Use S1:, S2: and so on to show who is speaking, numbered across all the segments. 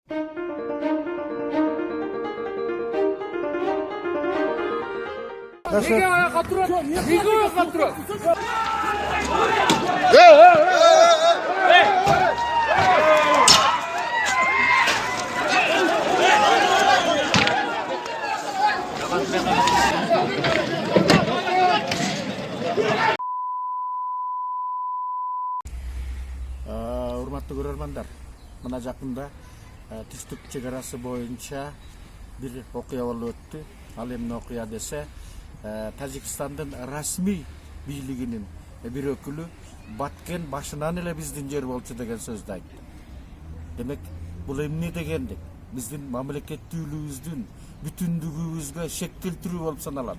S1: Nega oyoqqa turadi? Nega oyoqqa turadi?
S2: Урматтуу көрөрмандар, мына жакында түштүк чек арасы боюнча бир окуя болуп өттү. Ал эмне окуя десе, Тажикстандын расмий бийлигинин бир өкүлү Баткен башынан эле биздин жер болчу деген сөздү айтты. Демек, бул эмне дегендик? Биздин мамлекеттүүлүгүбүздүн бүтүндүгүбүзгө шек келтирүү болуп саналат.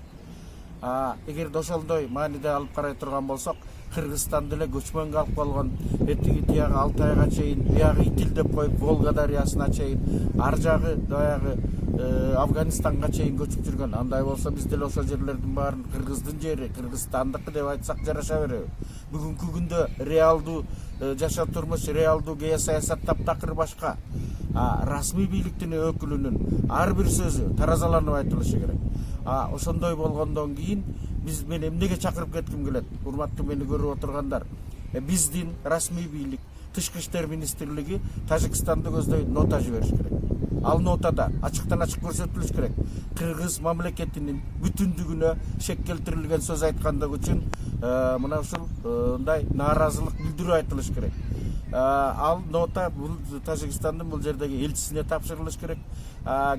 S2: Эгерде ошондой мааниде алып карай турган болсок, Кыргызстан деле көчмөн калып калган, этиги тиягы Алтайга чейин, биягы итилдеп коюп Волга дарыясына чейин, ар жагы баягы Афганистанга чейин көчүп жүргөн. Андай болсо биз деле ошол жерлердин баарын Кыргыздын жери, Кыргызстандыкы деп айтсак жараша береби. Бүгүнкү күндө реалдуу жашоо турмуш, реалдуу геосаясат таптакыр башка. Расмий бийликтин өкүлүнүн ар бир сөзү таразаланып айтылышы керек. Ошондой болгондон кийин биз мен эмнеге чакырып кетким келет? Урматтуу мени көрүп отургандар, биздин расмий бийлик, Тышкы иштер министрлиги Тажикстанды көздөй нота жибериш керек. Ал нотада ачыктан ачык көрсөтүлүш керек. Кыргыз мамлекетинин бүтүндүгүнө шек келтирилген сөз айткандыгы үчүн мына ушундай нааразылык билдирүү айтылыш керек. Ал нота бул Тажикстандын бул жердеги элчисине тапшырылыш керек.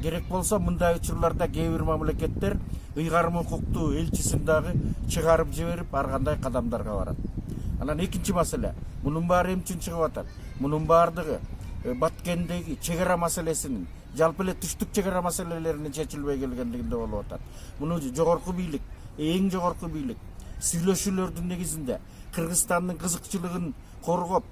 S2: Керек болсо мындай учурларда кээ бир мамлекеттер ыйгарым укуктуу элчисин дагы чыгарып жиберип ар кандай кадамдарга барат. Анан экинчи маселе, мунун баары эмне үчүн чыгып атат? Мунун баардыгы Баткендеги чек ара маселесинин, жалпы эле түштүк чек ара маселелеринин чечилбей келгендигинде болуп атат. Муну жогорку бийлик, эң жогорку бийлик сүйлөшүүлөрдүн негизинде Кыргызстандын кызыкчылыгын коргоп,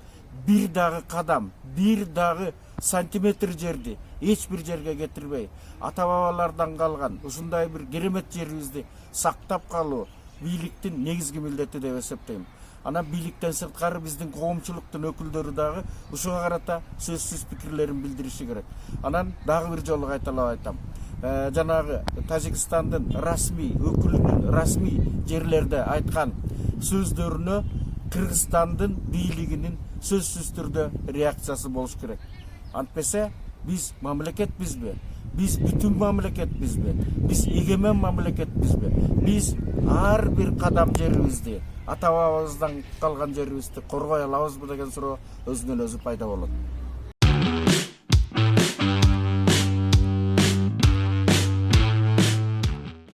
S2: бир дагы кадам, бир дагы сантиметр жерди эч бир жерге кетирбей, ата бабалардан калган ушундай бир керемет жерибизди сактап калуу бийликтин негизги милдети деп эсептейм. Анан бийликтен сырткары биздин коомчулуктун өкүлдөрү дагы ушуга карата сөзсүз пикирлерин билдириши керек. Анан дагы бир жолу кайталап айтам. Жанагы Тажикстандын расмий өкүлүнүн расмий жерлерде айткан сөздөрүнө Кыргызстандын бийлигинин сөзсүз түрдө реакциясы болуш керек. Антпесе биз мамлекетпизби? Биз бүтүн мамлекетпизби? Биз эгемен мамлекетпизби? Биз ар бир кадам жерибизди, ата бабабыздан калган жерибизди коргой алабызбы деген суроо өзүнөн өзү пайда болот.